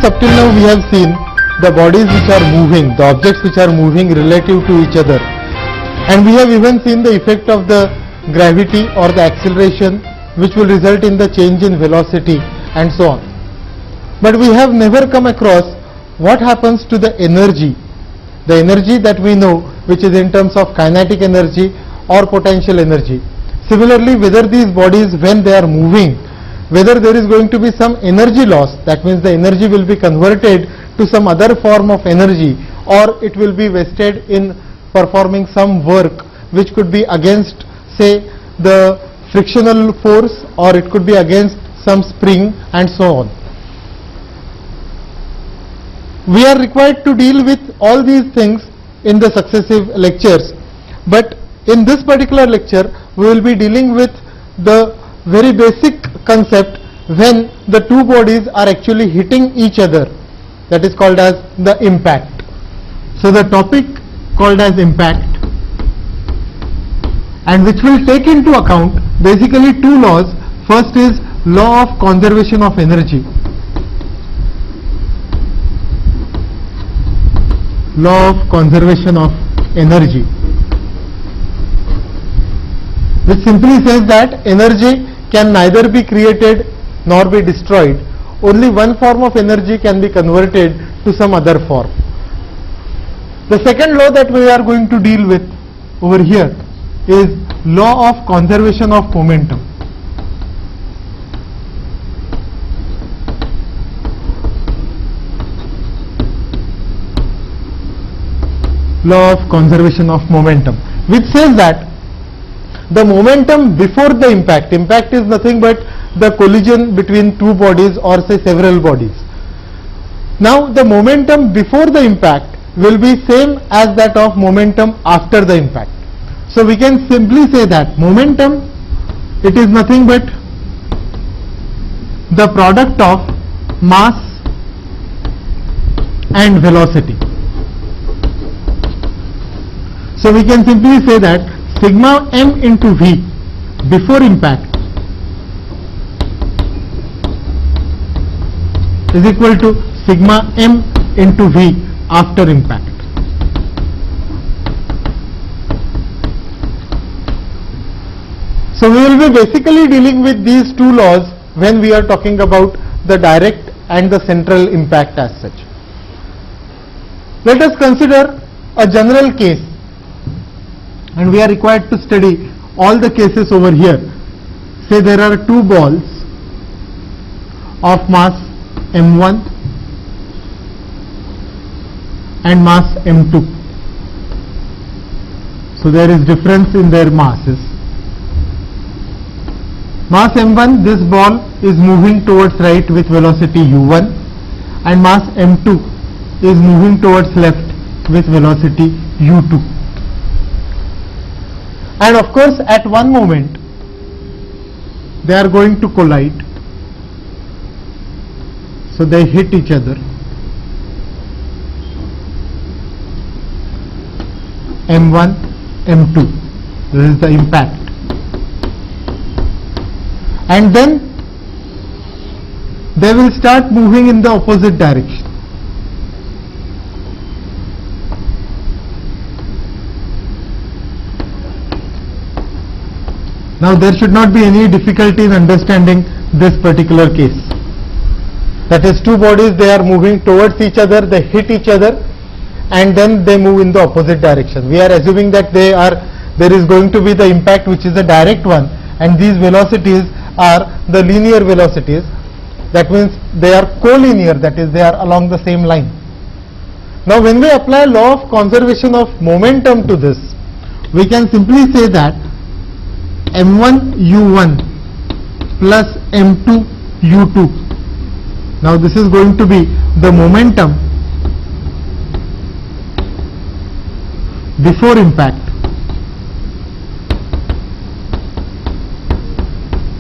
class up till now we have seen the bodies which are moving, the objects which are moving relative to each other, and we have even seen the effect of the gravity or the acceleration which will result in the change in velocity and so on. But we have never come across what happens to the energy that we know, which is in terms of kinetic energy or potential energy. Similarly, whether these bodies, when they are moving, whether there is going to be some energy loss, that means the energy will be converted to some other form of energy, or it will be wasted in performing some work which could be against, say, the frictional force, or it could be against some spring and so on. We are required to deal with all these things in the successive lectures, but in this particular lecture we will be dealing with the very basic concept when the two bodies are actually hitting each other, that is called as the impact. So the topic called as impact, and which will take into account basically two laws. First is law of conservation of energy. Law of conservation of energy, which simply says that energy can neither be created nor be destroyed. Only one form of energy can be converted to some other form. The second law that we are going to deal with over here is law of conservation of momentum. Law of conservation of momentum, which says that the momentum before the impact is nothing but the collision between two bodies or say several bodies. Now the momentum before the impact will be same as that of momentum after the impact. So we can simply say that momentum, it is nothing but the product of mass and velocity. So we can simply say that sigma m into v before impact is equal to sigma m into v after impact. So we will be basically dealing with these two laws when we are talking about the direct and the central impact as such. Let us consider a general case, and we are required to study all the cases over here. Say there are two balls of mass m1 and mass m2. So there is difference in their masses. Mass m1, this ball is moving towards right with velocity u1, and mass m2 is moving towards left with velocity u2. And of course at one moment they are going to collide, so they hit each other. M1, M2, this is the impact. And then they will start moving in the opposite direction. Now there should not be any difficulty in understanding this particular case. That is, two bodies, they are moving towards each other, they hit each other, and then they move in the opposite direction. We are assuming that there is going to be the impact which is a direct one, and these velocities are the linear velocities. That means they are collinear, that is, they are along the same line. Now when we apply law of conservation of momentum to this, we can simply say that m1 u1 plus m2 u2. Now this is going to be the momentum before impact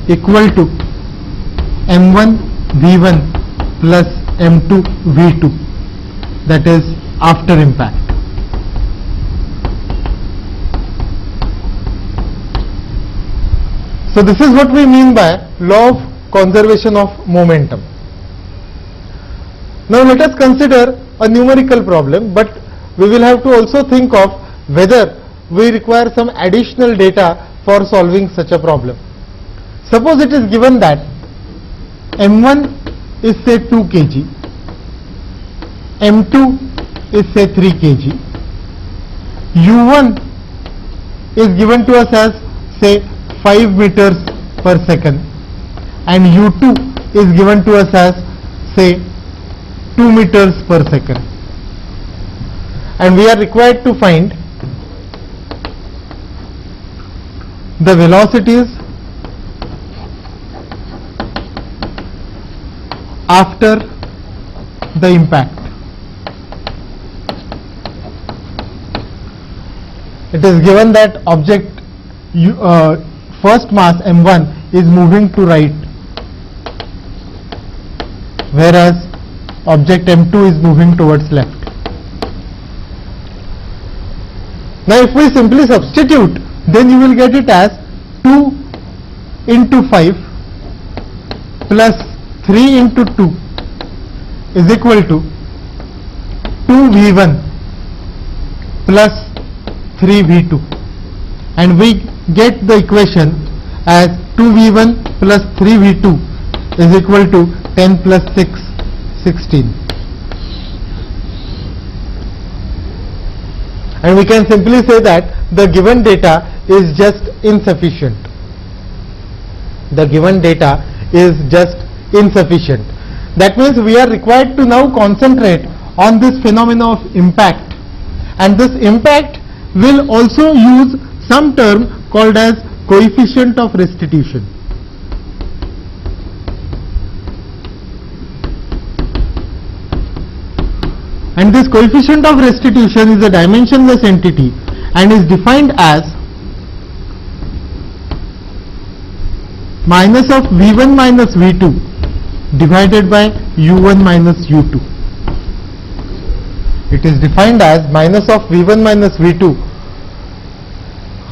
equal to m1 v1 plus m2 v2, that is after impact. So this is what we mean by law of conservation of momentum. Now let us consider a numerical problem, but we will have to also think of whether we require some additional data for solving such a problem. Suppose it is given that M1 is say 2 kg, M2 is say 3 kg, U1 is given to us as say 5 meters per second, and U2 is given to us as say 2 meters per second, and we are required to find the velocities after the impact. It is given that object first mass M1 is moving to right, whereas object M2 is moving towards left. Now if we simply substitute, then you will get it as 2 into 5 plus 3 into 2 is equal to 2V1 plus 3V2, and we get the equation as 2V1 plus 3V2 is equal to 10 plus 6, 16. And we can simply say that the given data is just insufficient. The given data is just insufficient. That means we are required to now concentrate on this phenomena of impact, and this impact will also use some term called as coefficient of restitution. And this coefficient of restitution is a dimensionless entity and is defined as minus of V1 minus V2 divided by U1 minus U2. It is defined as minus of V1 minus V2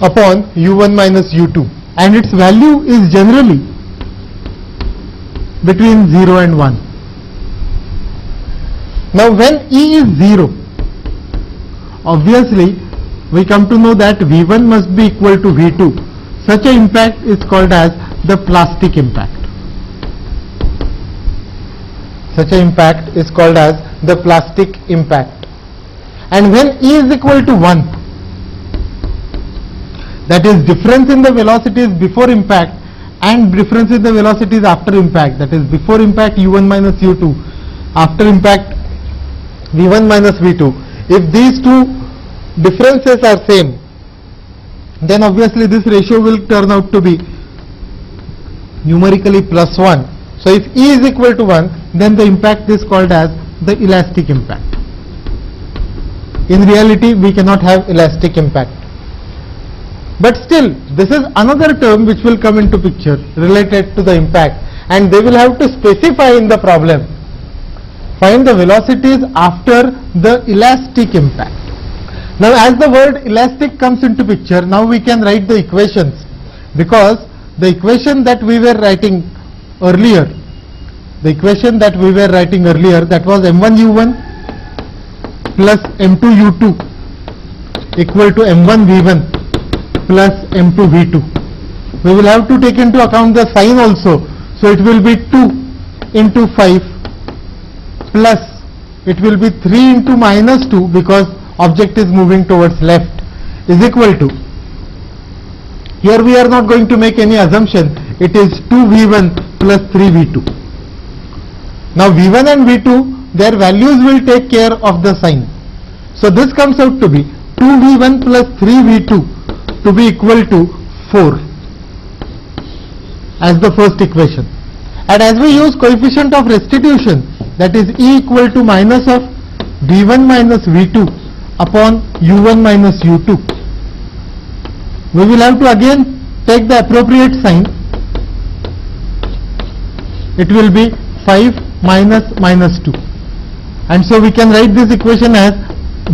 upon U1 minus U2, and its value is generally between 0 and 1. Now when E is 0, obviously we come to know that V1 must be equal to V2. Such an impact is called as the plastic impact. Such an impact is called as the plastic impact. And when E is equal to 1, that is difference in the velocities before impact and difference in the velocities after impact, that is before impact U1 minus U2, after impact V1 minus V2, if these two differences are same, then obviously this ratio will turn out to be numerically plus 1. So if E is equal to 1, then the impact is called as the elastic impact. In reality, we cannot have elastic impact. But still, this is another term which will come into picture related to the impact, and they will have to specify in the problem. Find the velocities after the elastic impact. Now as the word elastic comes into picture, now we can write the equations, because the equation that we were writing earlier, that was M1U1 plus M2U2 equal to M1V1 plus M2V2. We will have to take into account the sign also. So it will be 2 into 5 plus it will be 3 into minus 2 because object is moving towards left is equal to, here we are not going to make any assumption, it is 2V1 plus 3V2. Now V1 and V2, their values will take care of the sign. So this comes out to be 2V1 plus 3V2 to be equal to 4 as the first equation. And as we use coefficient of restitution, that is E equal to minus of V1 minus V2 upon U1 minus U2, we will have to again take the appropriate sign. It will be 5 minus minus 2, and so we can write this equation as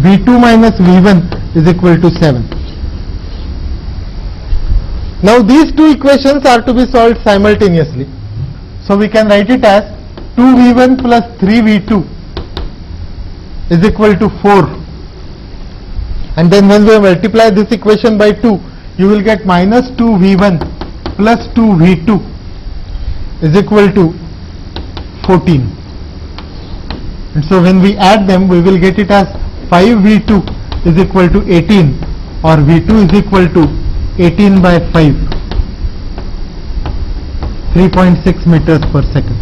V2 minus V1 is equal to 7. Now these two equations are to be solved simultaneously, so we can write it as 2V1 plus 3V2 is equal to 4. And then when we multiply this equation by 2, you will get minus 2v1 plus 2v2 is equal to 14. And so when we add them, we will get it as 5v2 is equal to 18, or v2 is equal to 18 by 5, 3.6 meters per second.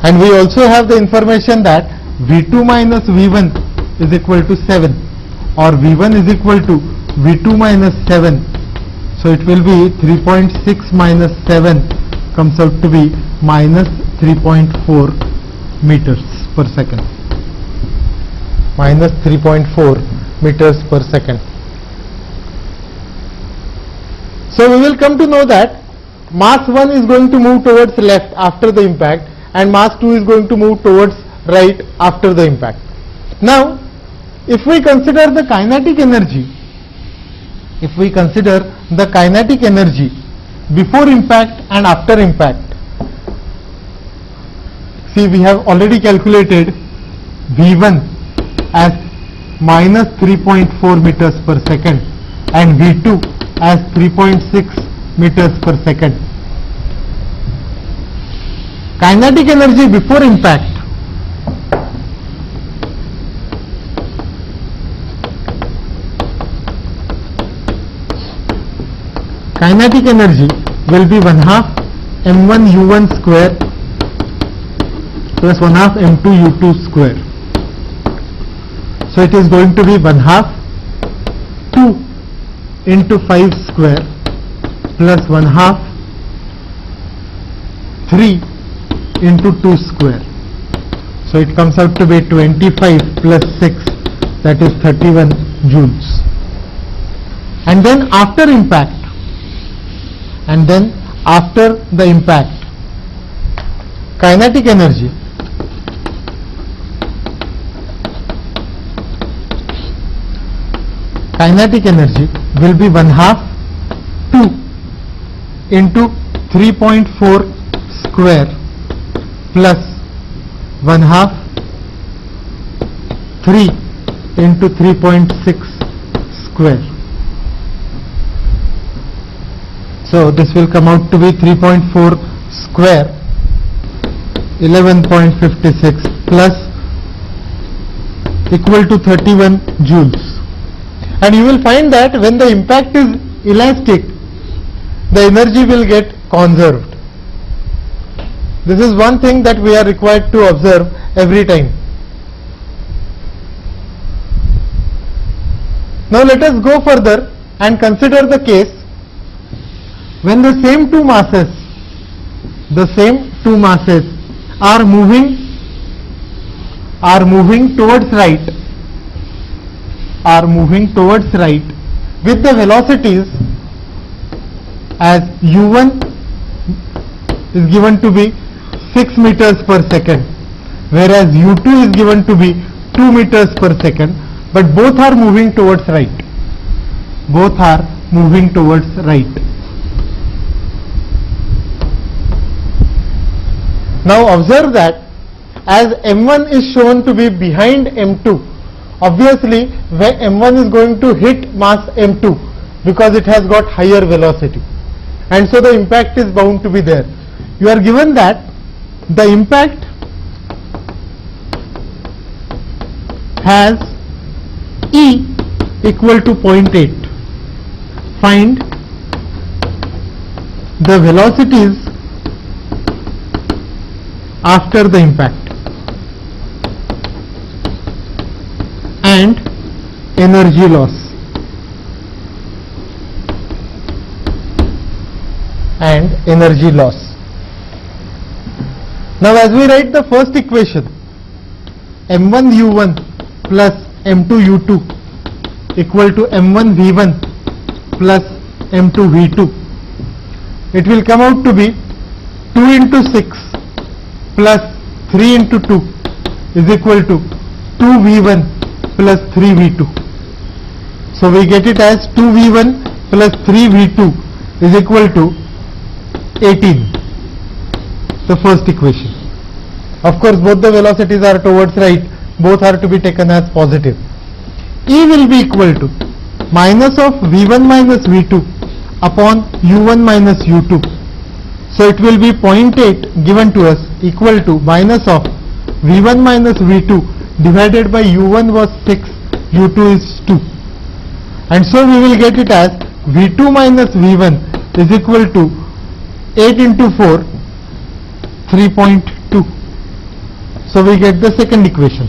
And we also have the information that v2 minus v1 is equal to 7, or v1 is equal to v2 minus 7. So it will be 3.6 minus 7 comes out to be minus 3.4 meters per second. Minus 3.4 meters per second. So we will come to know that mass 1 is going to move towards left after the impact, and mass 2 is going to move towards right after the impact. Now, if we consider the kinetic energy, before impact and after impact, see, we have already calculated V1 as minus 3.4 meters per second and V2 as 3.6 meters per second. Kinetic energy before impact, kinetic energy will be 1/2 m1 u1 square plus 1/2 m2 u2 square. So it is going to be 1/2 2 into 5 square plus 1/2 3 into 2 square. So it comes out to be 25 plus 6, that is 31 joules. And then after impact, the impact, kinetic energy will be 1/2 2 into 3.4 square plus 1/2 3 into 3.6 square. So this will come out to be 3.4 square, 11.56 plus equal to 31 joules. And you will find that when the impact is elastic, the energy will get conserved. This is one thing that we are required to observe every time. Now let us go further and consider the case when the same two masses are moving towards right, with the velocities as u1 is given to be 6 meters per second, whereas u2 is given to be 2 meters per second, but both are moving towards right. Now observe that as m1 is shown to be behind m2, obviously where m1 is going to hit mass m2 because it has got higher velocity, and so the impact is bound to be there. You are given that the impact has E equal to 0.8. Find the velocities after the impact and energy loss. Now as we write the first equation, m1 u1 plus m2 u2 equal to m1 v1 plus m2 v2, it will come out to be 2 into 6 plus 3 into 2 is equal to 2v1 plus 3v2. So we get it as 2v1 plus 3v2 is equal to 18. The first equation. Of course both the velocities are towards right, both are to be taken as positive. E will be equal to minus of V1 minus V2 upon U1 minus U2. So it will be 0.8 given to us equal to minus of V1 minus V2 divided by U1 was 6, U2 is 2. And so we will get it as V2 minus V1 is equal to 8 into 4, 3.2. So we get the second equation.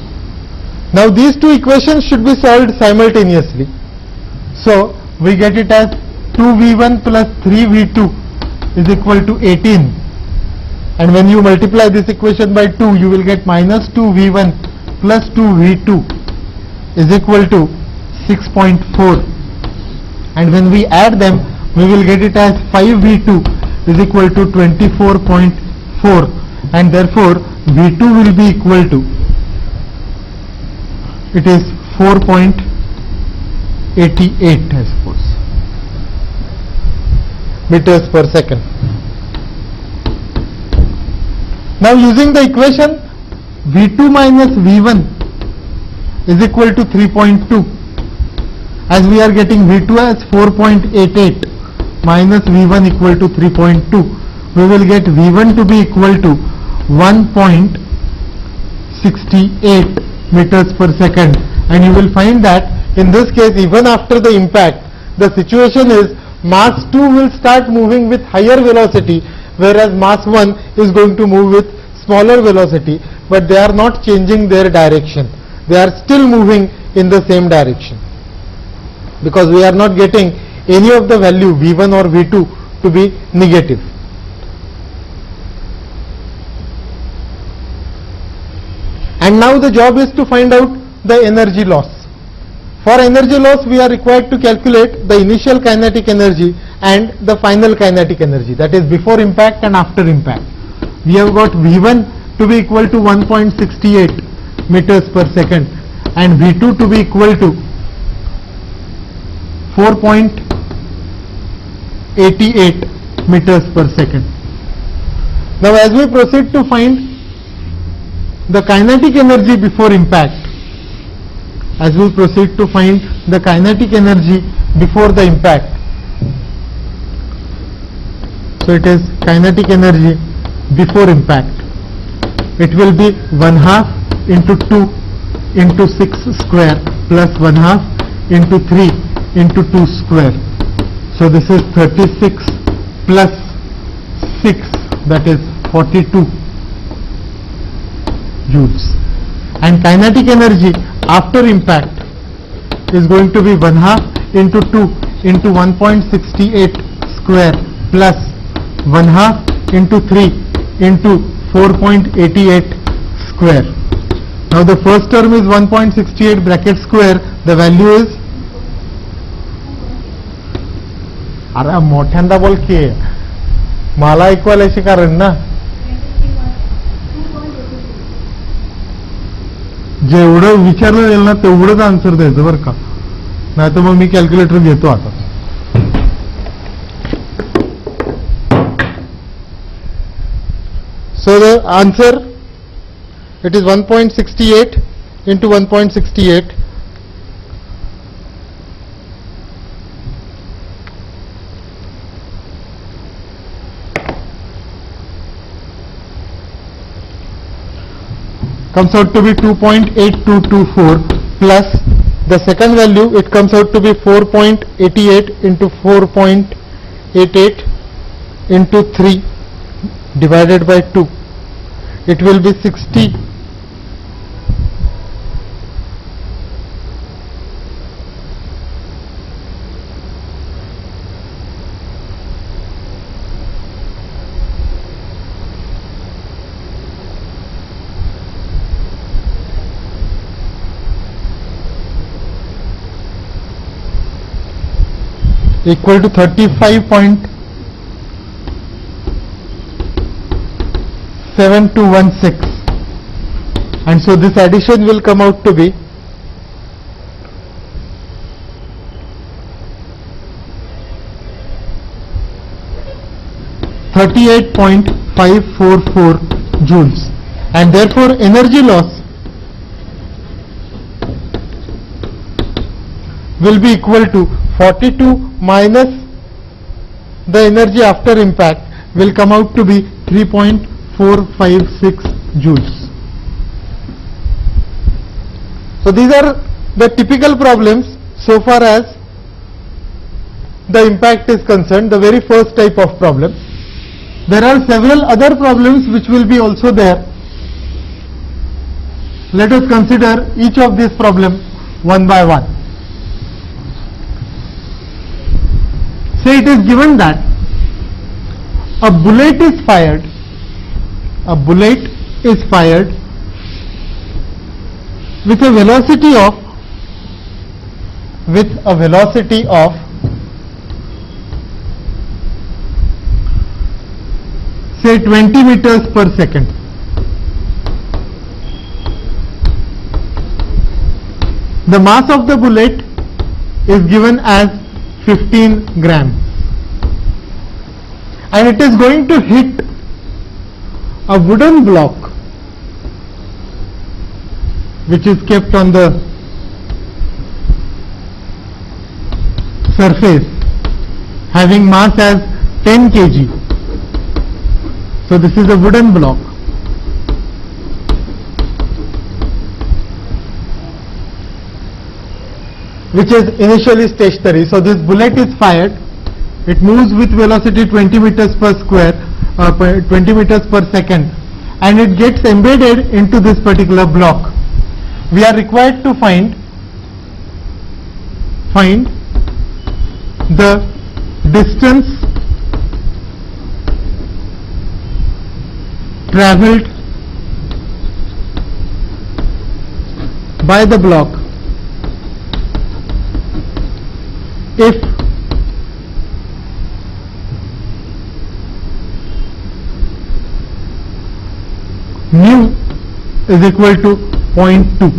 Now these two equations should be solved simultaneously. So we get it as 2V1 plus 3V2 is equal to 18. And when you multiply this equation by 2, you will get minus 2V1 plus 2V2 is equal to 6.4. And when we add them, we will get it as 5V2 is equal to 24.4. And therefore, V2 will be equal to, it is 4.88, I suppose, meters per second. Now using the equation, V2 minus V1 is equal to 3.2. As we are getting V2 as 4.88 minus V1 equal to 3.2, we will get V1 to be equal to 1.68 meters per second. And you will find that in this case, even after the impact, the situation is mass 2 will start moving with higher velocity, whereas mass 1 is going to move with smaller velocity, but they are not changing their direction. They are still moving in the same direction, because we are not getting any of the value V1 or V2 to be negative. And now the job is to find out the energy loss. For energy loss, we are required to calculate the initial kinetic energy and the final kinetic energy, that is before impact and after impact. We have got V1 to be equal to 1.68 meters per second and V2 to be equal to 4.88 meters per second. Now as we proceed to find the kinetic energy before impact, so it is kinetic energy before impact. It will be 1/2 into 2 into 6 square plus 1/2 into 3 into 2 square. So this is 36 plus 6, that is 42 joules. And kinetic energy after impact is going to be 1/2 into 2 into 1.68 square plus 1/2 into 3 into 4.88 square. Now the first term is 1.68 bracket square, the value is, अरे मोठ्यांदा बोल की मला ऐकवायला अशी कारण ना, जेवढं विचारलं जाईल ना तेवढंच आन्सर द्यायचं बरं का, नाही तर मग मी कॅल्क्युलेटर घेतो आता. So the answer, it is 1.68 into 1.68 comes out to be 2.8224 plus the second value, it comes out to be 4.88 into 4.88 into 3 divided by 2. It will be 60. Equal to 35.7216, and so this addition will come out to be 38.544 joules, and therefore energy loss will be equal to 42 minus the energy after impact will come out to be 3.456 joules. So these are the typical problems so far as the impact is concerned, the very first type of problem. There are several other problems which will be also there. Let us consider each of these problems one by one. Say it is given that a bullet is fired with a velocity of say 20 meters per second. The mass of the bullet is given as 15 grams and it is going to hit a wooden block which is kept on the surface having mass as 10 kg. So this is a wooden block. Which is initially stationary. So this bullet is fired. It moves with velocity 20 meters per square, 20 meters per second, and it gets embedded into this particular block. We are required to find the distance travelled by the block if mu is equal to 0.2.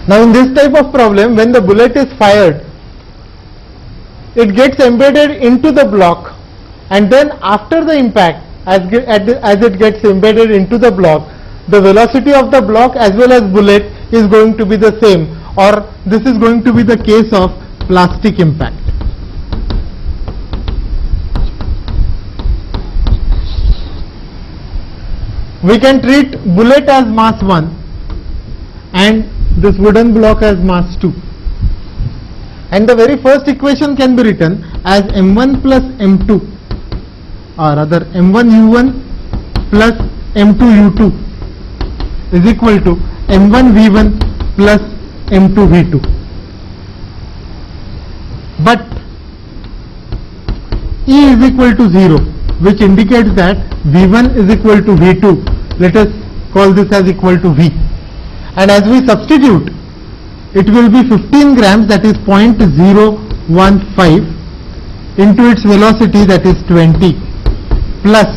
Now in this type of problem, when the bullet is fired, it gets embedded into the block, and then after the impact, as it gets embedded into the block, the velocity of the block as well as bullet is going to be the same, or this is going to be the case of plastic impact. We can treat bullet as mass 1 and this wooden block as mass 2. And the very first equation can be written as m1 plus m2, or rather m1 u1 plus m2 u2 is equal to m1 v1 plus m2 v2. But E is equal to 0, which indicates that v1 is equal to v2. Let us call this as equal to v. And as we substitute, it will be 15 grams, that is 0.015, into its velocity, that is 20, plus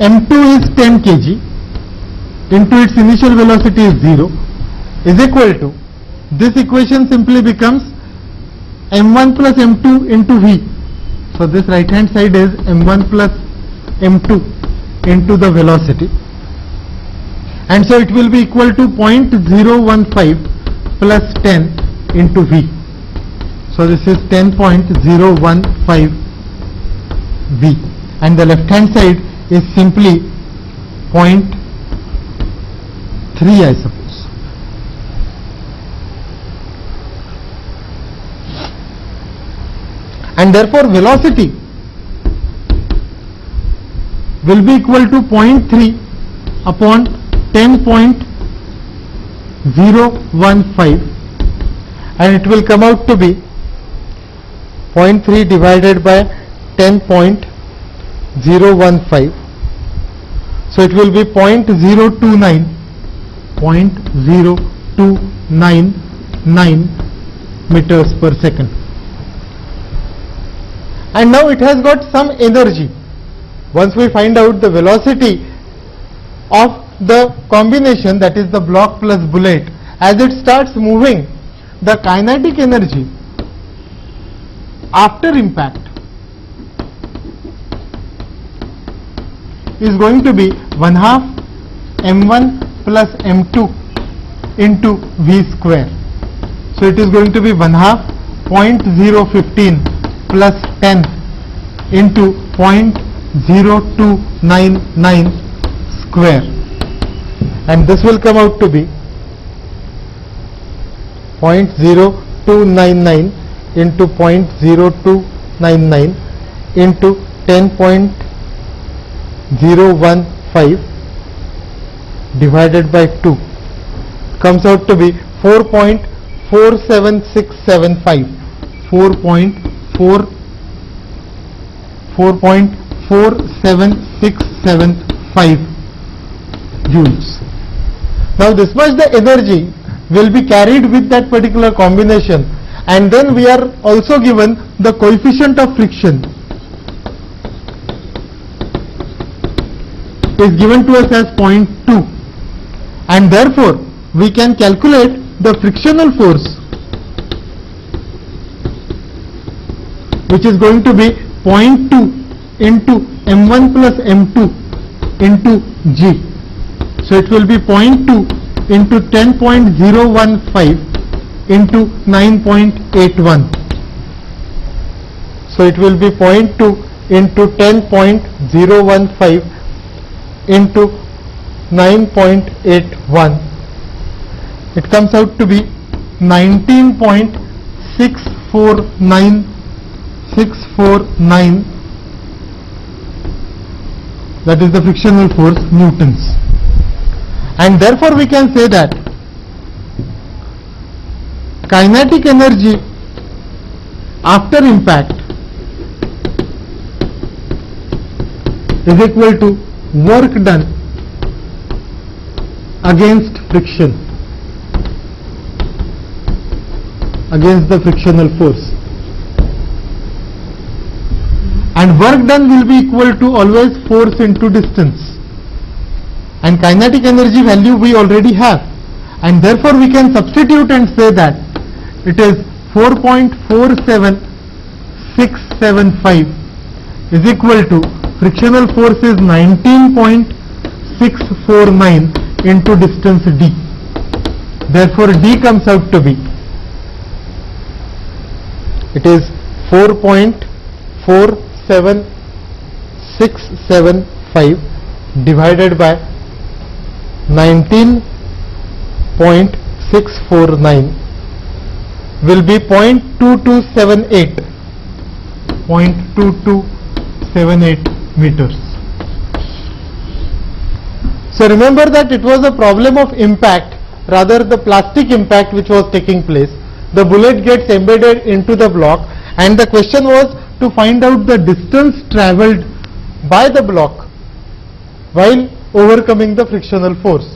m2 is 10 kg into its initial velocity is 0, is equal to, this equation simply becomes m1 plus m2 into v. So this right hand side is m1 plus m2 into the velocity, and so it will be equal to 0.015 plus 10 into v. So this is 10.015 v, and the left hand side is simply 0.3, I suppose. And therefore velocity will be equal to 0.3 upon 10.015, and it will come out to be 0.3 divided by 10.015. So it will be 0.0299 meters per second. And now it has got some energy. Once we find out the velocity of the combination, that is the block plus bullet, as it starts moving, the kinetic energy after impact is going to be 1/2 m1 plus m2 into v square. So it is going to be 1/2 0.015 plus 10 into 0.0299 square, and this will come out to be 0.0299 into 0.0299 into 10.015 divided by 2 comes out to be 4.47675 4.47675 joules. Now this much the energy will be carried with that particular combination, and then we are also given the coefficient of friction is given to us as 0.2, and therefore we can calculate the frictional force, which is going to be 0.2 into m1 plus m2 into g. So it will be 0.2 into 10.015 into 9.81. So it will be 0.2 into 10.015 into 9.81. It comes out to be 19.649649, that is the frictional force, newtons. And therefore we can say that kinetic energy after impact is equal to work done against friction, against the frictional force, and work done will be equal to always force into distance, and kinetic energy value we already have, and therefore we can substitute and say that it is 4.47675 is equal to frictional force is 19.649 into distance d. Therefore d comes out to be, it is 4.47675 divided by 19.649 will be 0.2278 meters. So remember that it was a problem of impact, rather the plastic impact which was taking place. The bullet gets embedded into the block, and the question was to find out the distance travelled by the block while overcoming the frictional force.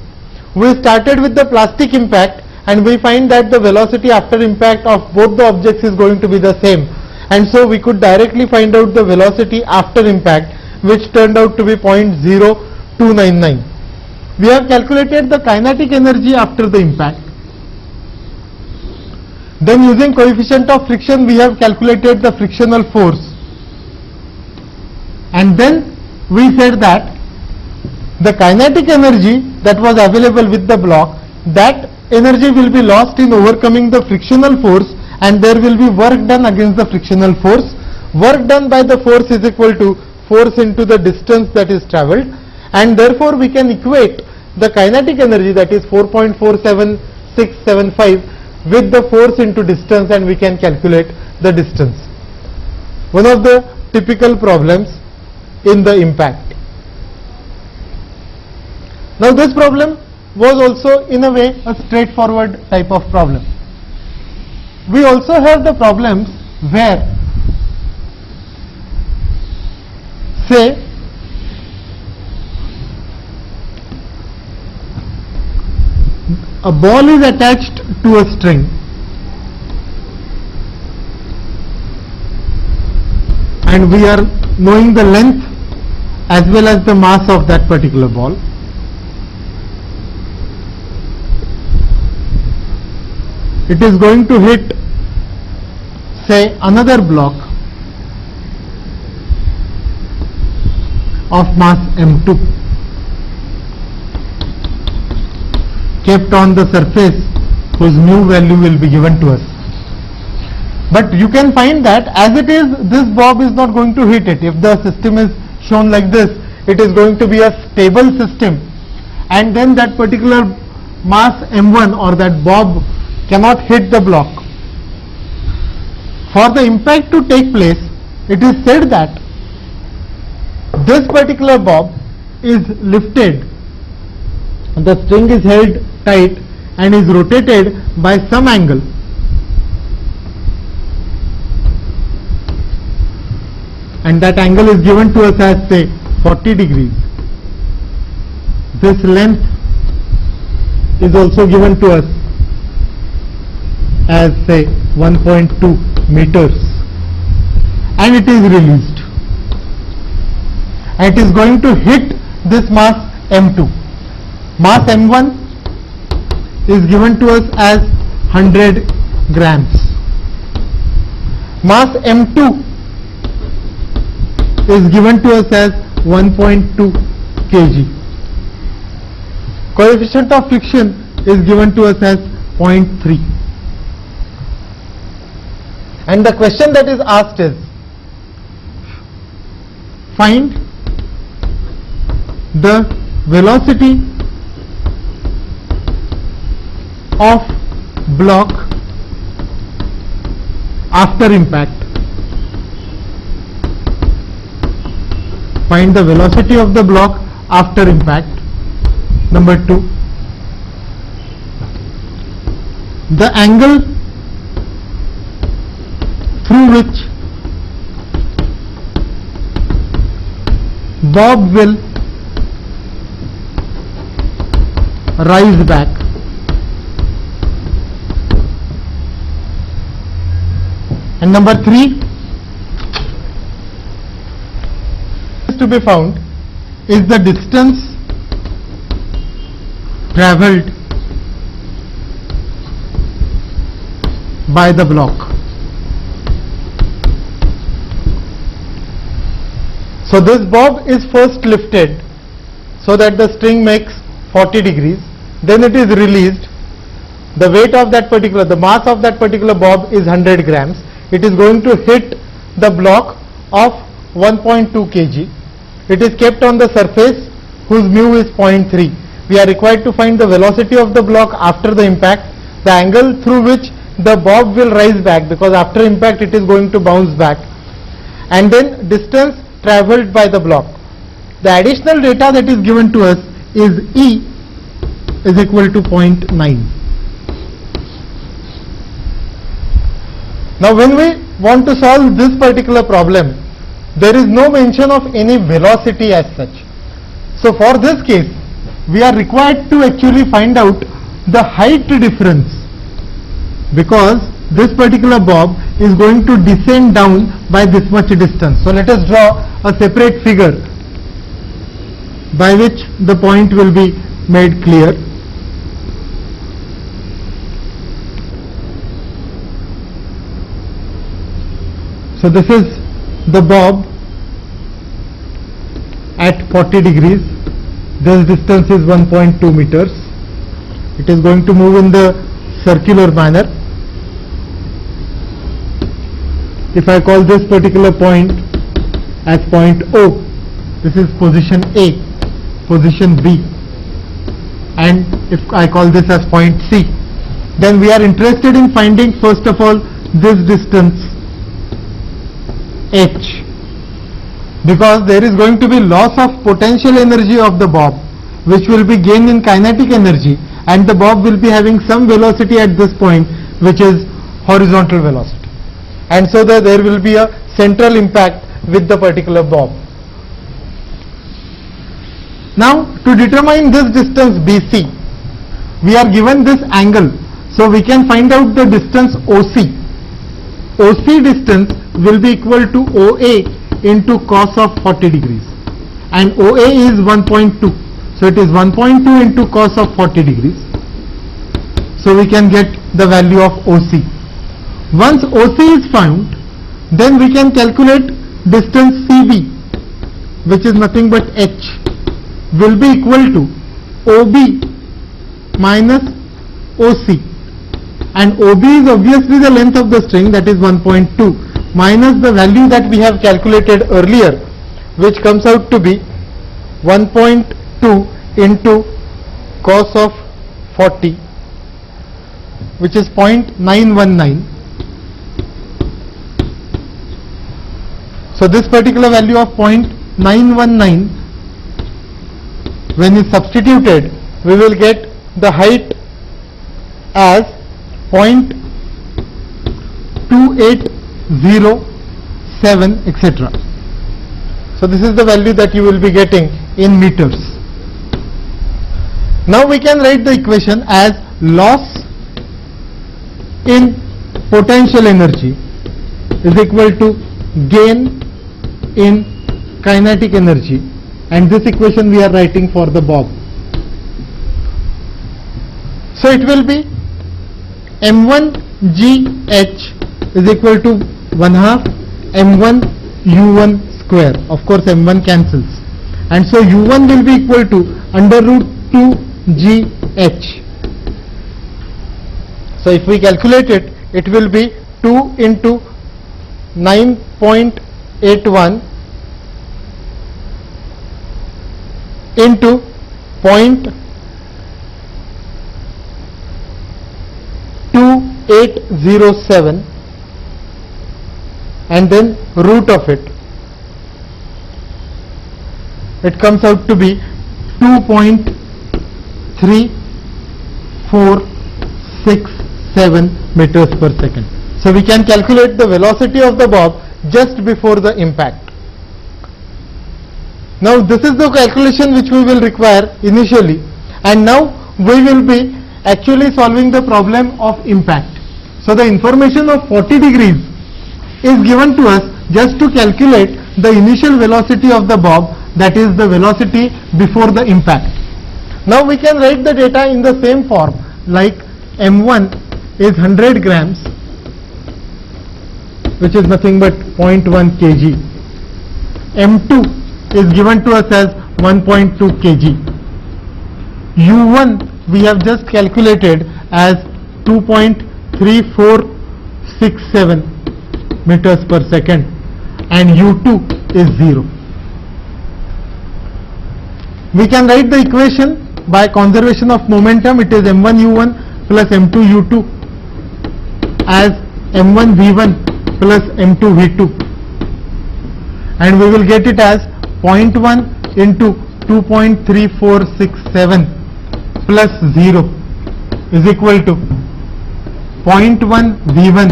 We started with the plastic impact, and we find that the velocity after impact of both the objects is going to be the same, and so we could directly find out the velocity after impact, which turned out to be 0.0299. We have calculated the kinetic energy after the impact. Then using coefficient of friction we have calculated the frictional force, and then we said that the kinetic energy that was available with the block, that energy will be lost in overcoming the frictional force, and there will be work done against the frictional force. Work done by the force is equal to force into the distance that is travelled, and therefore we can equate the kinetic energy, that is 4.47675, with the force into distance, and we can calculate the distance. One of the typical problems in the impact. Now this problem was also in a way a straightforward type of problem. We also have the problems where, say, a ball is attached to a string and we are knowing the length as well as the mass of that particular ball. It is going to hit, say, another block of mass m2. kept on the surface whose mu value will be given to us. But you can find that as it is, this bob is not going to hit it. If the system is shown like this, it is going to be a stable system, and then that particular mass m1 or that bob cannot hit the block. For the impact to take place, it is said that this particular bob is lifted, the string is held tight and is rotated by some angle. And that angle is given to us as, say, 40 degrees. This length is also given to us as, say, 1.2 meters, and it is released, and it is going to hit this mass m2. Mass m1 is given to us as 100 grams. Mass m2 is given to us as 1.2 kg. Coefficient of friction is given to us as 0.3. And the question that is asked is, find the velocity of block after impact. Find the velocity of the block after impact. Number 2, the angle through which bob will rise back. And number 3, to be found is the distance travelled by the block. So this bob is first lifted so that the string makes 40 degrees, then it is released. The weight of that particular, the mass of that particular bob is 100 grams. It is going to hit the block of 1.2 kg. It is kept on the surface whose mu is 0.3. We are required to find the velocity of the block after the impact, the angle through which the bob will rise back, because after impact it is going to bounce back, and then distance travelled by the block. The additional data that is given to us is E is equal to 0.9. Now when we want to solve this particular problem, there is no mention of any velocity as such. So for this case, we are required to actually find out the height difference, because this particular bob is going to descend down by this much distance. So let us draw a separate figure by which the point will be made clear. So this is the bob at 40 degrees. This distance is 1.2 meters. It is going to move in the circular manner. If I call this particular point as point O, this is position A, position B, and if I call this as point C, then we are interested in finding first of all this distance h, because there is going to be loss of potential energy of the bob, which will be gained in kinetic energy, and the bob will be having some velocity at this point, which is horizontal velocity, and so there will be a central impact with the particular bob. Now to determine this distance BC, we are given this angle, so we can find out the distance OC. OC distance will be equal to OA into cos of 40 degrees, and OA is 1.2, so it is 1.2 into cos of 40 degrees. So we can get the value of OC. Once OC is found, then we can calculate distance CB, which is nothing but h, will be equal to OB minus OC, and OB is obviously the length of the string, that is 1.2, minus the value that we have calculated earlier, which comes out to be 1.2 into cos of 40, which is 0.919. So this particular value of 0.919, when is substituted, we will get the height as 0.2807, etc. So this is the value that you will be getting in meters. Now we can write the equation as loss in potential energy is equal to gain in kinetic energy, and this equation we are writing for the bob. So it will be m1gh is equal to 1/2 m1 u1 square. Of course m1 cancels, and so u1 will be equal to under root 2 gh. So if we calculate it, it will be 2 into 9.81 into 0.2807 and then root of it. It comes out to be 2.3467 meters per second. So we can calculate the velocity of the bob just before the impact. Now this is the calculation which we will require initially, and now we will be actually solving the problem of impact. So the information of 40 degrees is given to us just to calculate the initial velocity of the bob, that is the velocity before the impact. Now we can write the data in the same form, like m1 is 100 grams, which is nothing but 0.1 kg. m2 is given to us as 1.2 kg. u1 we have just calculated as 2.3467 meters per second, and u2 is 0. We can write the equation by conservation of momentum. It is m1 u1 plus m2 u2 as m1 v1 plus m2 v2, and we will get it as 0.1 into 2.3467 plus 0 is equal to 0.1 v1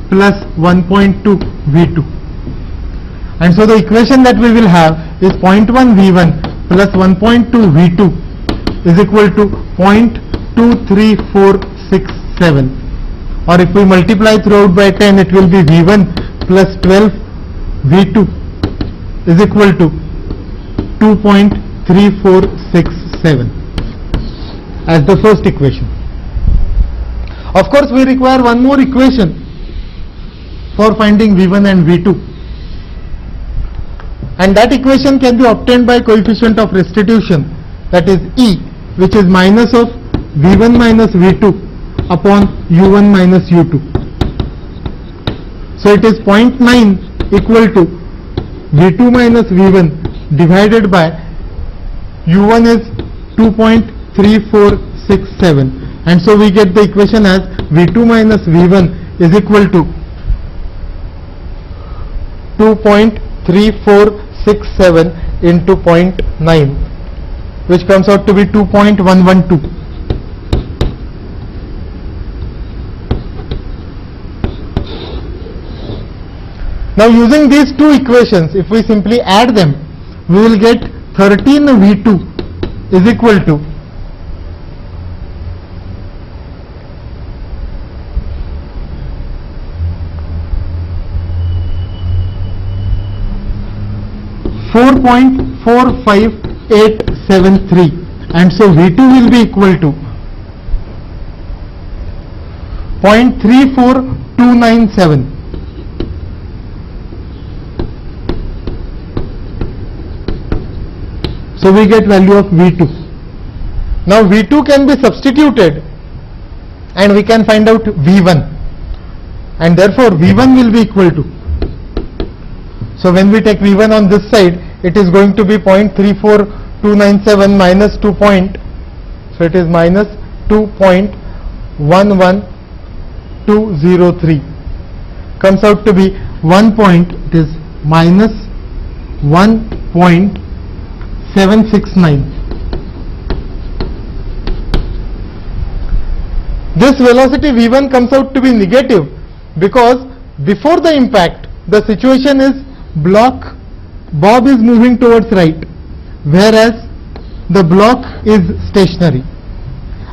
plus 1.2 v2, and so the equation that we will have is 0.1 v1 plus 1.2 v2 is equal to 0.23467, or if we multiply throughout by 10, it will be v1 plus 12 v2 is equal to 2.3467 as the first equation. Of course we require one more equation for finding v1 and v2, and that equation can be obtained by coefficient of restitution, that is E, which is minus of v1 minus v2 upon u1 minus u2. So it is 0.9 equal to v2 minus v1 divided by u1 is 2.3467, and so we get the equation as v2 minus v1 is equal to 2.3467 into 0.9, which comes out to be 2.112. Now using these two equations, if we simply add them, we will get 13 v2 is equal to 4.45873, and so v2 will be equal to 0.34297. So we get value of v2. Now V2 can be substituted and we can find out V1, and therefore V1 will be equal to, so when we take V1 on this side, it is going to be 0.34297 minus 2 point, so it is minus 2.11203, comes out to be 1 point, it is minus 1.769. This velocity V1 comes out to be negative because before the impact the situation is Bob is moving towards right, whereas the block is stationary,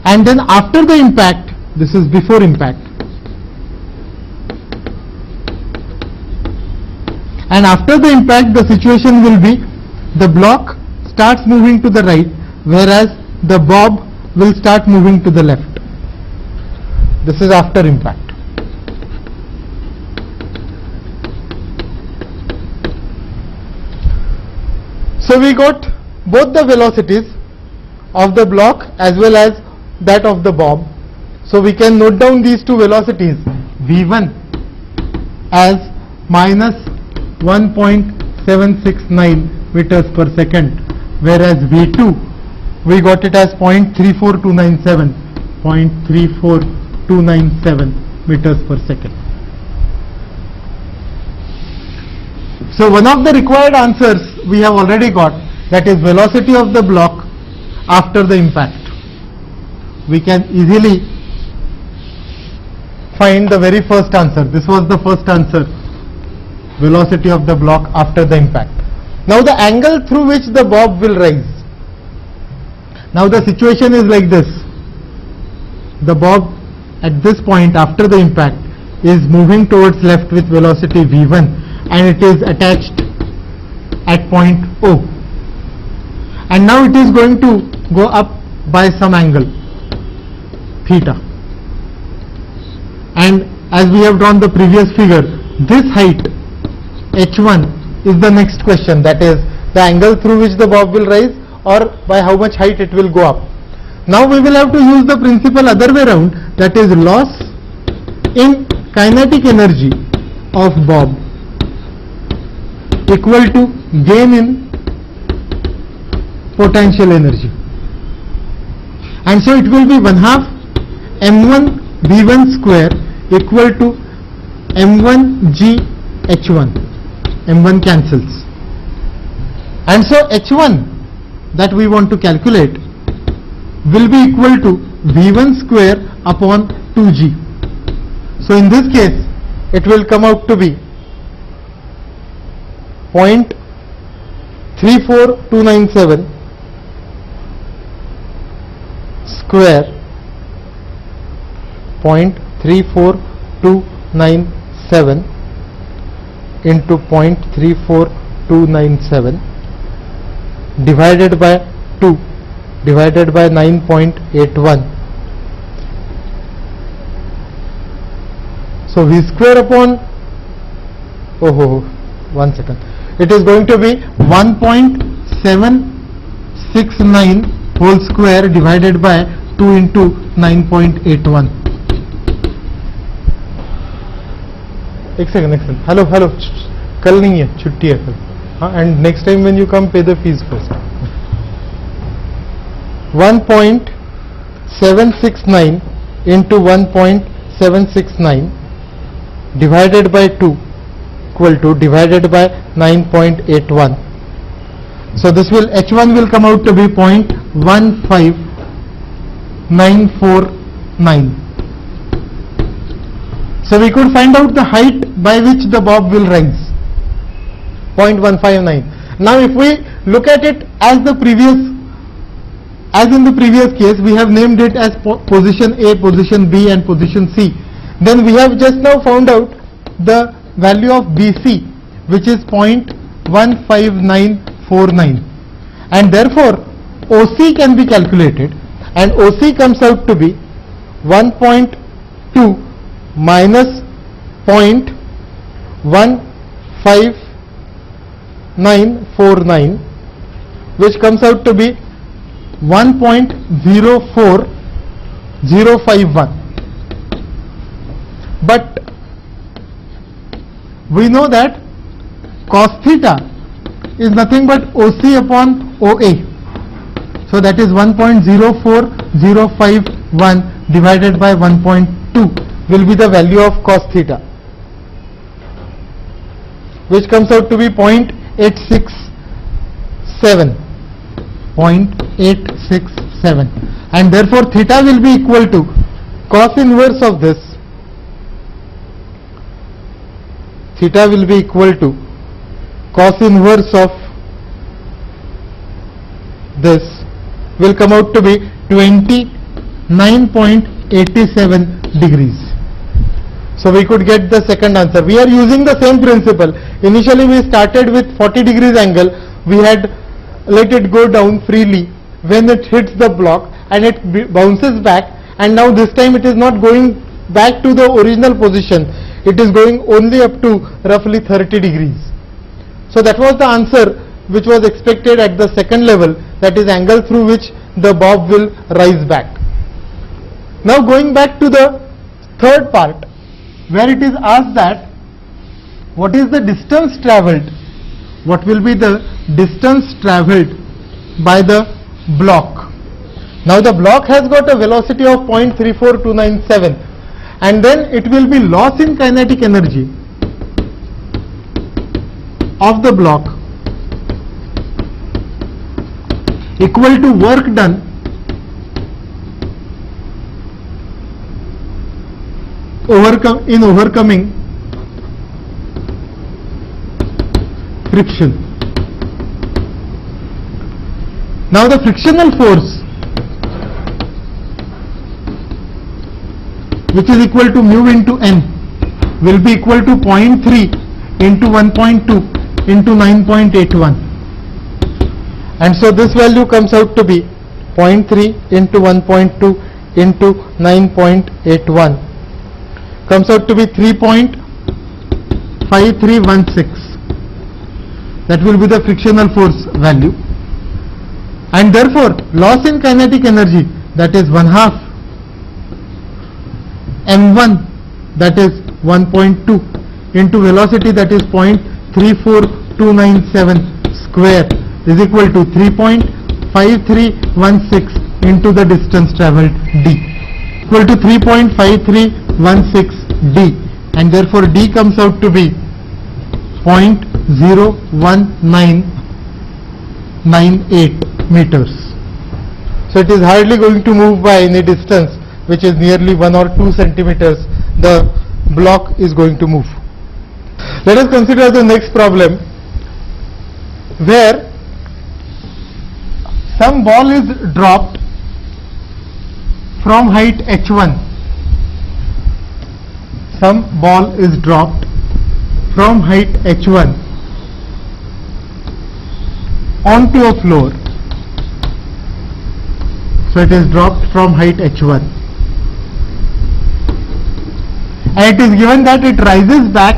and then after the impact, this is before impact, and after the impact the situation will be the block starts moving to the right, whereas the Bob will start moving to the left. This is after impact. So we got both the velocities of the block as well as that of the Bob. So we can note down these two velocities, V1 as minus 1.769 meters per second, whereas V2 we got it as 0.34297 meters per second. So one of the required answers we have already got, that is velocity of the block after the impact. We can easily find the very first answer. This was the first answer, velocity of the block after the impact. Now the angle through which the Bob will rise. Now the situation is like this. The Bob at this point after the impact is moving towards left with velocity V1, and it is attached at point O, and now it is going to go up by some angle theta, and as we have drawn the previous figure, this height h1 is the next question, that is the angle through which the Bob will rise or by how much height it will go up. Now we will have to use the principle other way around, that is loss in kinetic energy of Bob equal to gain in potential energy, and so it will be 1/2 m1 v1 square equal to m1 g h1. m1 cancels, and so h1 that we want to calculate will be equal to v1 square upon 2g. So in this case it will come out to be 0.34297 square 0.34297 into 0.34297 divided by 2 divided by 9.81. So v square upon, one second, it is going to be 1.769 whole square divided by 2 into 9.81. एक second hello कल नहीं है, छुट्टी है कल, हाँ, and next time when you come पे the fees first. 1.769 into 1.769 divided by 2 equal to divided by 9.81. So this will h1 will come out to be 0.15949. So we could find out the height by which the Bob will rise, 0.159. Now if we look at it as in the previous case, we have named it as position A, position B and position C. Then we have just now found out the value of BC, which is 0.15949, and therefore OC can be calculated, and OC comes out to be 1.2 minus 0.15949, which comes out to be 1.04051. But we know that cos theta is nothing but OC upon OA. So that is 1.04051 divided by 1.2 will be the value of cos theta, which comes out to be 0.867. And therefore theta will be equal to cos inverse of this. Theta will be equal to cos inverse of this will come out to be 29.87 degrees. So we could get the second answer. We are using the same principle. Initially we started with 40 degrees angle. We had let it go down freely. When it hits the block and it bounces back, and now this time it is not going back to the original position. It is going only up to roughly 30 degrees. So that was the answer which was expected at the second level, that is angle through which the bob will rise back. Now going back to the third part, where it is asked that what is the distance travelled, what will be the distance travelled by the block. Now the block has got a velocity of 0.34297, and then it will be loss in kinetic energy of the block equal to work done in overcoming friction. Now the frictional force, which is equal to mu into n, will be equal to 0.3 into 1.2 into 9.81, and so this value comes out to be 0.3 into 1.2 into 9.81, comes out to be 3.5316. that will be the frictional force value, and therefore loss in kinetic energy, that is 1/2 m1, that is 1.2 into velocity, that is 0.34297 square, is equal to 3.5316 into the distance travelled d, equal to 3.5316 d, and therefore d comes out to be 0.01998 meters. So it is hardly going to move by any distance which is nearly 1 or 2 centimeters. The block is going to move. Let us consider the next problem, where some ball is dropped from height h1. Some ball is dropped from height h1 onto a floor. So it is dropped from height h1, and it is given that it rises back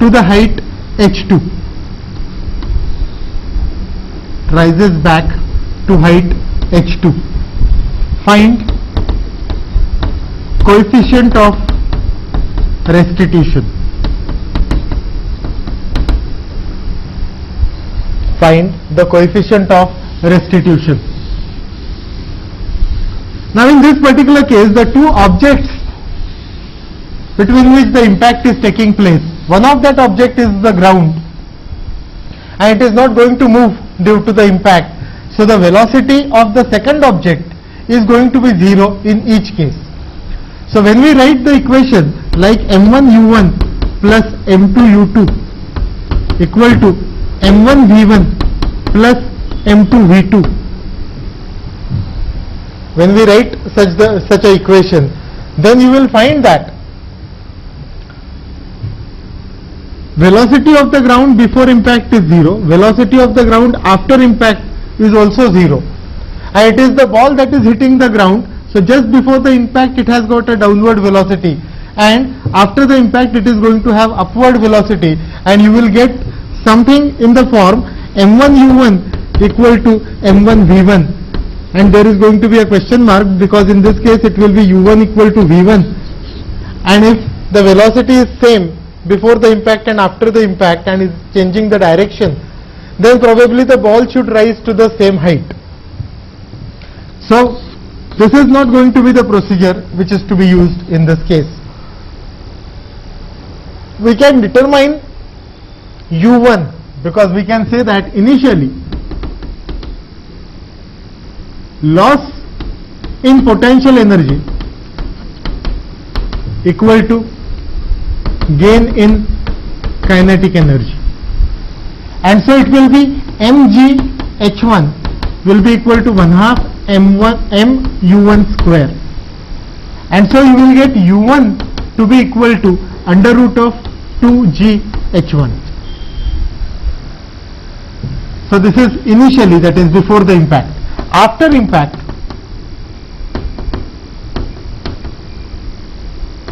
to the height h2. Rises back to height h2. Find coefficient of restitution. Find the coefficient of restitution. Now in this particular case, the two objects between which the impact is taking place, one of that object is the ground, and it is not going to move due to the impact. So the velocity of the second object is going to be 0 in each case. So when we write the equation like m1 u1 plus m2 u2 equal to m1 v1 plus m2 v2, when we write such a equation, then you will find that velocity of the ground before impact is 0, velocity of the ground after impact is also 0, and it is the ball that is hitting the ground. So just before the impact it has got a downward velocity, and after the impact it is going to have upward velocity, and you will get something in the form m1 u1 equal to m1 v1 and there is going to be a question mark, because in this case it will be u1 equal to v1, and if the velocity is same before the impact and after the impact and is changing the direction, then probably the ball should rise to the same height. So this is not going to be the procedure which is to be used in this case. We can determine u1 because we can say that initially loss in potential energy equal to gain in kinetic energy, and so it will be mg h1 will be equal to 1/2 m u1 square, and so you will get u1 to be equal to under root of 2g h1. So this is initially, that is before the impact. After impact,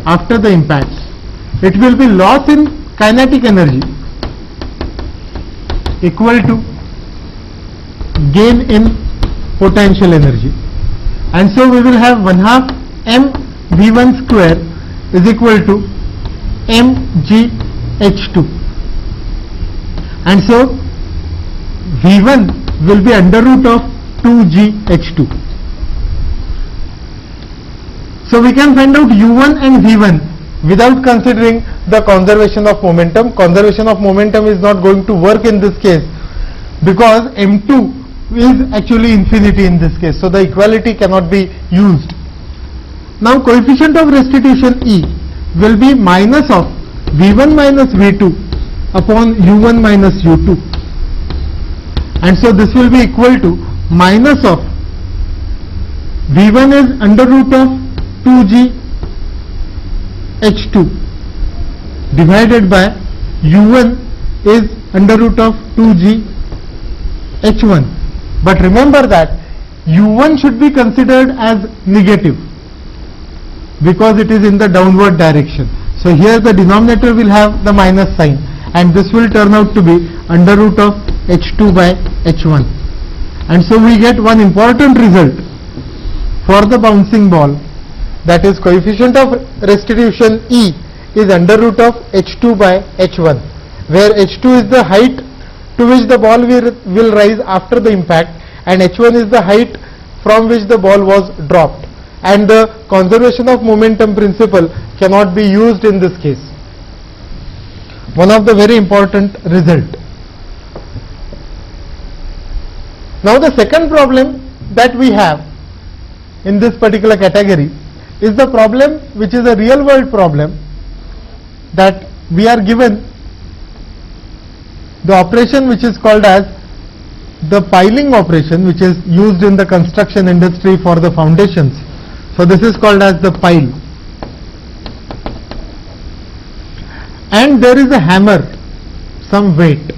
after the impact, it will be loss in kinetic energy equal to gain in potential energy, and so we will have 1/2 m v1 square is equal to mg h2, and so v1 will be under root of 2g h2. So we can find out u1 and v1 without considering the conservation of momentum. Conservation of momentum is not going to work in this case because m2 is actually infinity in this case, so the equality cannot be used. Now coefficient of restitution E will be minus of v1 minus v2 upon u1 minus u2, and so this will be equal to minus of v1 is under root of 2g h2 divided by u1 is under root of 2g h1. But remember that u1 should be considered as negative because it is in the downward direction. So here the denominator will have the minus sign, and this will turn out to be under root of h2 by h1. And so we get one important result for the bouncing ball, that is coefficient of restitution E is under root of h2 by h1, where h2 is the height to which the ball will rise after the impact, and h1 is the height from which the ball was dropped, and the conservation of momentum principle cannot be used in this case. One of the very important result. Now the second problem that we have in this particular category is the problem which is a real world problem, that we are given the operation which is called as the piling operation, which is used in the construction industry for the foundations. So this is called as the pile, and there is a hammer, some weight,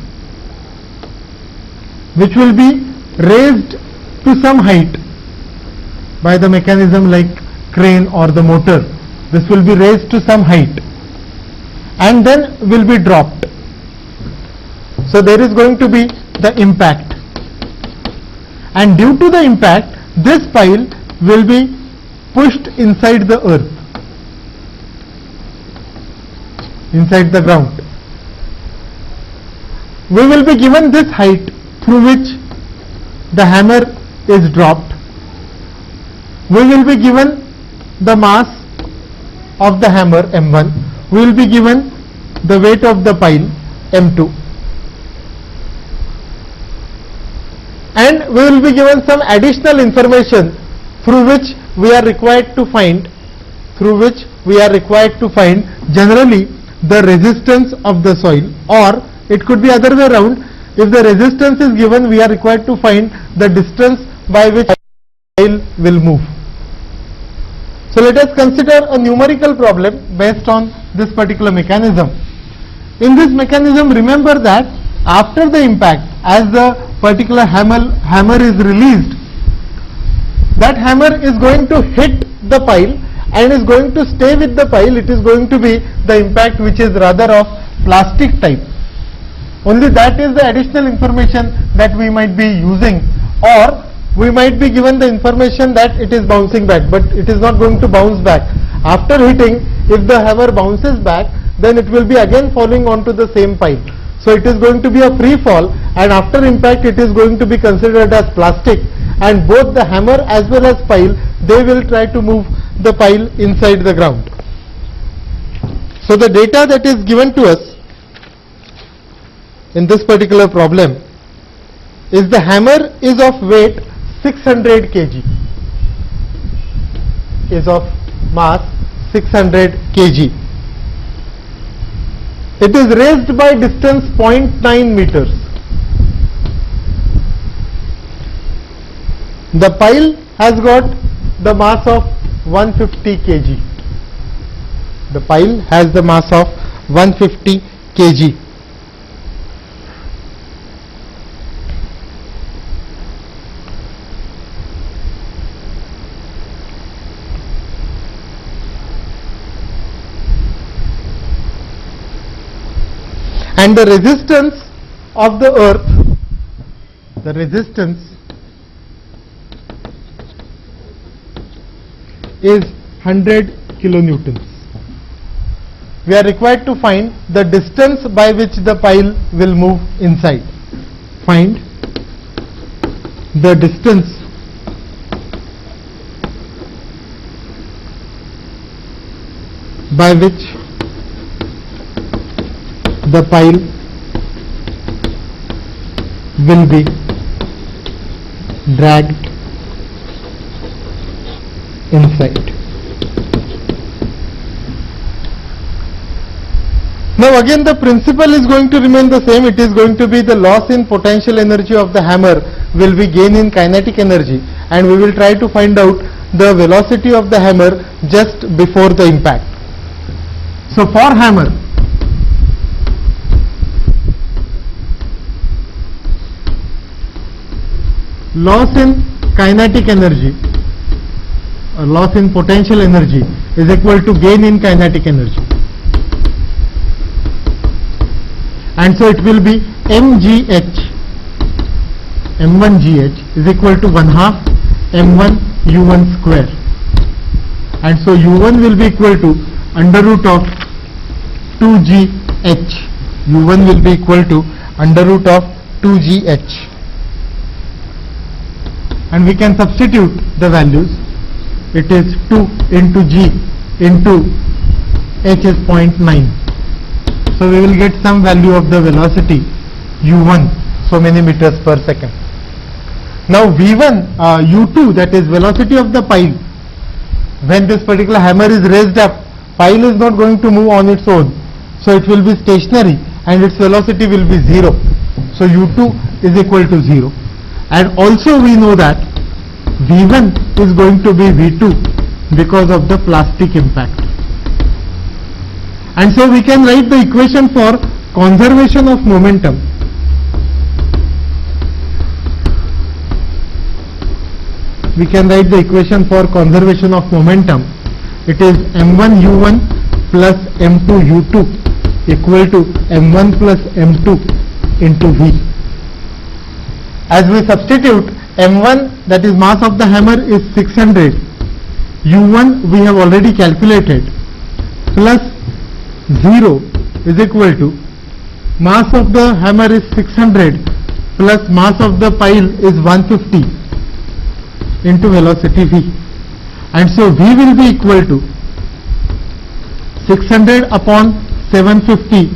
which will be raised to some height by the mechanism like crane or the motor. This will be raised to some height and then will be dropped. So there is going to be the impact, and due to the impact this pile will be pushed inside the earth, inside the ground. We will be given this height through which the hammer is dropped. We will be given the mass of the hammer m1. We will be given the weight of the pile m2, and we will be given some additional information through which we are required to find generally the resistance of the soil, or it could be other way around. If the resistance is given, we are required to find the distance by which soil will move. So let us consider a numerical problem based on this particular mechanism. In this mechanism, remember that after the impact, as the particular hammer is released, that hammer is going to hit the pile and is going to stay with the pile. It is going to be the impact which is rather of plastic type. Only that is the additional information that we might be using, or we might be given the information that it is bouncing back, but it is not going to bounce back. After hitting, if the hammer bounces back, then it will be again falling onto the same pile. So it is going to be a free fall, and after impact it is going to be considered as plastic, and both the hammer as well as pile, they will try to move the pile inside the ground. So the data that is given to us in this particular problem is the hammer is of weight 600 kg, is of mass 600 kg. It is raised by distance 0.9 meters. The pile has got the mass of 150 kg. The pile has the mass of 150 kg. And the resistance of the earth, the resistance is 100 kilonewtons. We are required to find the distance by which the pile will move inside. Find the distance by which the pile will be dragged inside. Now again the principle is going to remain the same. It is going to be the loss in potential energy of the hammer will be gain in kinetic energy, and we will try to find out the velocity of the hammer just before the impact. So for hammer, loss in kinetic energy or loss in potential energy is equal to gain in kinetic energy, and so it will be mgh, m1gh is equal to 1/2 m1 u1 square, and so u1 will be equal to under root of 2gh. u1 will be equal to under root of 2gh. And we can substitute the values. It is 2 into g into h is 0.9. So we will get some value of the velocity u1, so many meters per second. Now v1, u2, that is velocity of the pile. When this particular hammer is raised up, pile is not going to move on its own. So it will be stationary and its velocity will be 0. So u2 is equal to 0. And also we know that v1 is going to be v2 because of the plastic impact. And so we can write the equation for conservation of momentum. We can write the equation for conservation of momentum. It is m1 u1 plus m2 u2 equal to m1 plus m2 into v. As we substitute, m1, that is mass of the hammer, is 600, u1 we have already calculated, plus 0 is equal to mass of the hammer is 600 plus mass of the pile is 150 into velocity v, and so v will be equal to 600 upon 750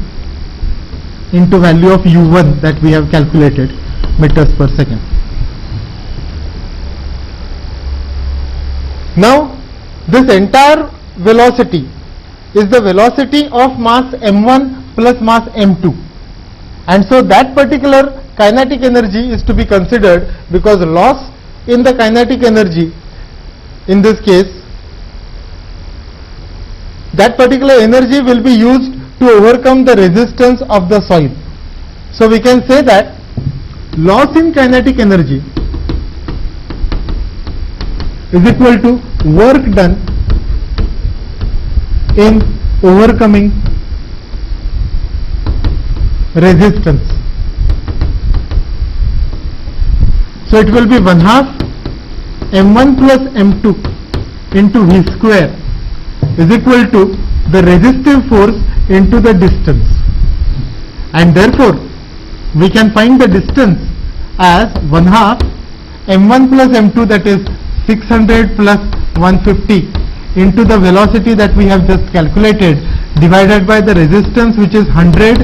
into value of u1 that we have calculated, meters per second. Now this entire velocity is the velocity of mass m1 plus mass m2, and so that particular kinetic energy is to be considered, because loss in the kinetic energy in this case, that particular energy will be used to overcome the resistance of the soil. So we can say that loss in kinetic energy is equal to work done in overcoming resistance. So it will be 1/2 m1 plus m2 into v square is equal to the resistive force into the distance, and therefore we can find the distance as 1/2 m1 plus m2, that is 600 plus 150 into the velocity that we have just calculated, divided by the resistance, which is 100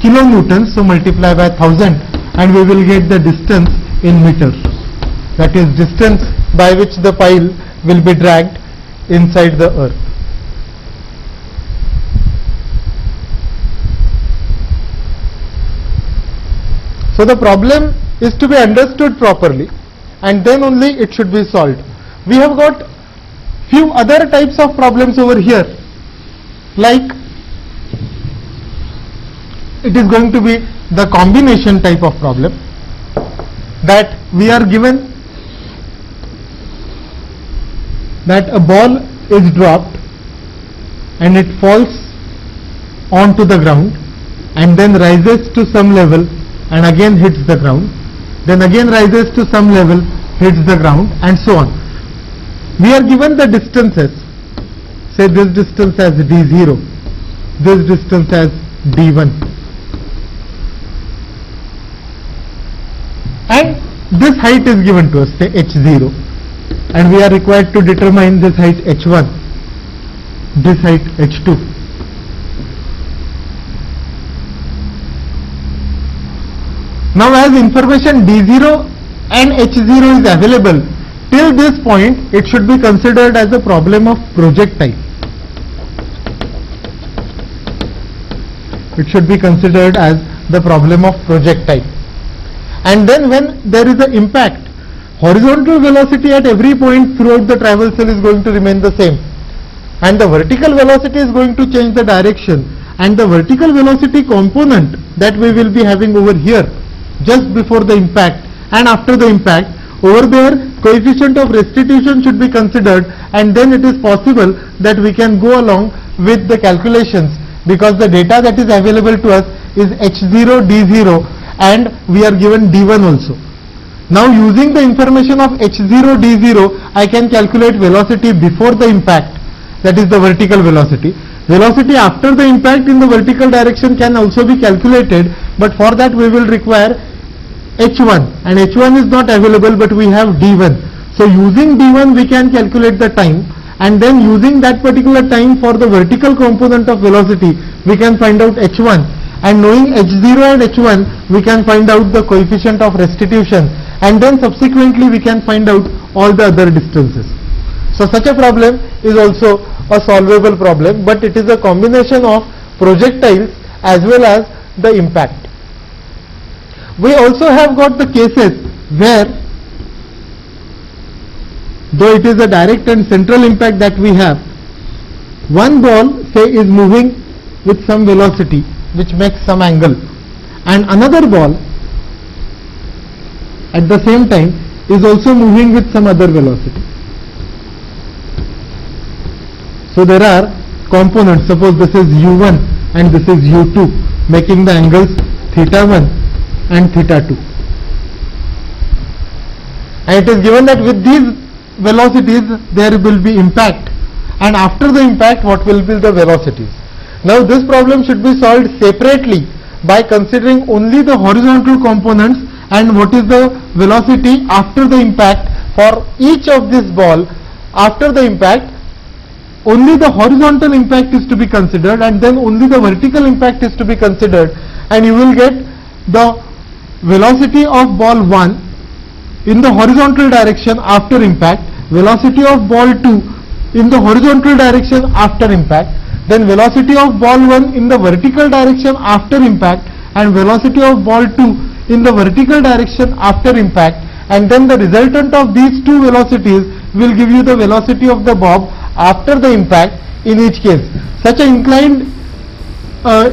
kilonewtons, so multiply by 1000 and we will get the distance in meters, that is distance by which the pile will be dragged inside the earth. So the problem is to be understood properly, and then only it should be solved. We have got few other types of problems over here, like it is going to be the combination type of problem, that we are given that a ball is dropped and it falls onto the ground and then rises to some level and again hits the ground, then again rises to some level, hits the ground, and so on. We are given the distances, say this distance as d0, this distance as d1, and this height is given to us, say h0, and we are required to determine this height h1, this height h2. Now as information d0 and h0 is available, till this point it should be considered as a problem of projectile. It should be considered as the problem of projectile. And then when there is an impact, horizontal velocity at every point throughout the traversal is going to remain the same, and the vertical velocity is going to change the direction, and the vertical velocity component that we will be having over here just before the impact and after the impact, over there coefficient of restitution should be considered, and then it is possible that we can go along with the calculations, because the data that is available to us is h0, d0, and we are given d1 also. Now using the information of h0, d0, I can calculate velocity before the impact, that is the vertical velocity. Velocity after the impact in the vertical direction can also be calculated, but for that we will require h1, and h1 is not available, but we have d1. So using d1 we can calculate the time, and then using that particular time for the vertical component of velocity we can find out h1, and knowing h0 and h1 we can find out the coefficient of restitution, and then subsequently we can find out all the other distances. So such a problem is also a solvable problem, but it is a combination of projectiles as well as the impact. We also have got the cases where, though it is a direct and central impact that we have, one ball say is moving with some velocity which makes some angle, and another ball at the same time is also moving with some other velocity. So there are components, suppose this is u1 and this is u2, making the angles θ1 and θ2, and it is given that with these velocities there will be impact, and after the impact what will be the velocities. Now this problem should be solved separately by considering only the horizontal components and what is the velocity after the impact for each of this ball. After the impact only the horizontal impact is to be considered, and then only the vertical impact is to be considered, and you will get the velocity of ball 1 in the horizontal direction after impact, velocity of ball 2 in the horizontal direction after impact, then velocity of ball 1 in the vertical direction after impact, and velocity of ball 2 in the vertical direction after impact, and then the resultant of these two velocities will give you the velocity of the bob after the impact in each case. Such an inclined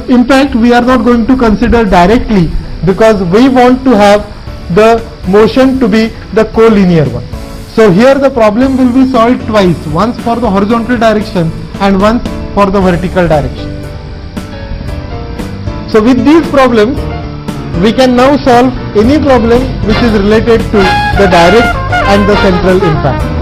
impact we are not going to consider directly, because we want to have the motion to be the collinear one. So here the problem will be solved twice, once for the horizontal direction and once for the vertical direction. So with these problems we can now solve any problem which is related to the direct and the central impact.